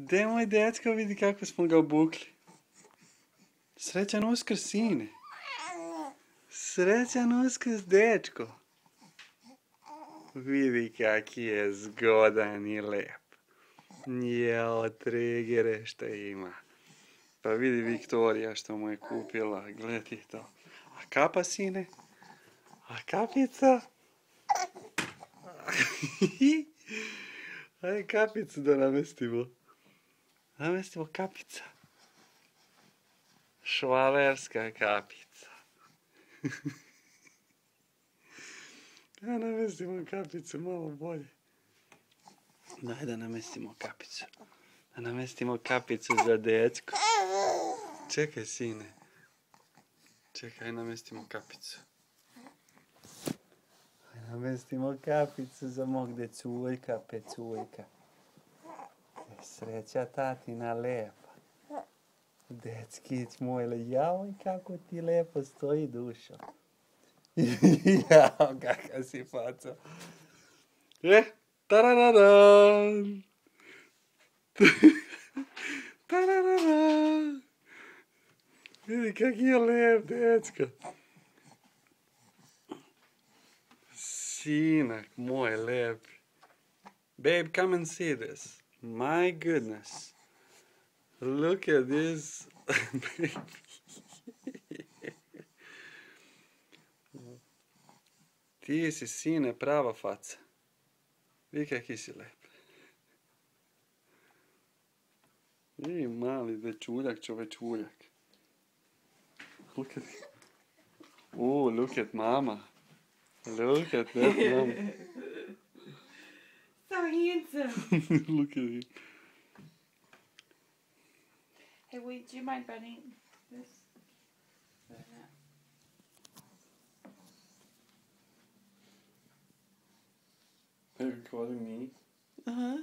Gde moj dečko, vidi kako smo ga obukli. Srećan Uskrs, sine. Srećan Uskrs, dečko. Vidi kaki je zgodan i lep. Jao, trigere što ima. Pa vidi Viktorija što mu je kupila, gledaj to. A kapa, sine? A kapica? Ajde kapicu da namestimo. Namestimo kapica. Švalerska kapica. Da namestimo kapicu malo bolje. Daj da namestimo kapicu. Da namestimo kapicu za dečko. Čekaj, sine. Čekaj, namestimo kapicu. Namestimo kapicu za mog deculjka, peculjka. Sreća tatina lepa. Deckić moj, jao, kako ti lepo stoji dušo. Jao, kakav si faca. Tarararan. Tarararan. Vidi kak je lep, dečko. Sinak moj lep. Babe, come and see this. My goodness. Look at this baby. Ti si, sine, prava faca. Vidi kaki si lep. Vidi mali dečuljak, čovečuljak. Look at him. Oh, look at mama. Look at that mama. So handsome. Look at him. Hey, wait, do you mind running this? Are you recording me? Uh-huh.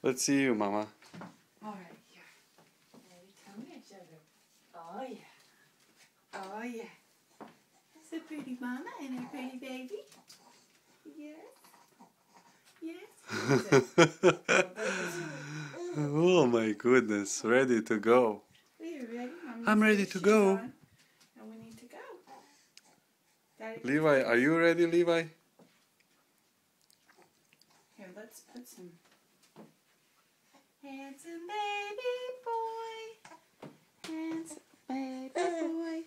Let's see you, mama. All right, here. Ready? Come here, sugar. Oh, yeah. Oh, yeah. That's a pretty mama and a pretty baby. Yes. Yes. Oh my goodness, ready to go. Are you ready? I'm ready to go. And we need to go. Daddy, Levi, are you ready, Levi? here, let's put some handsome baby boy. Handsome baby boy.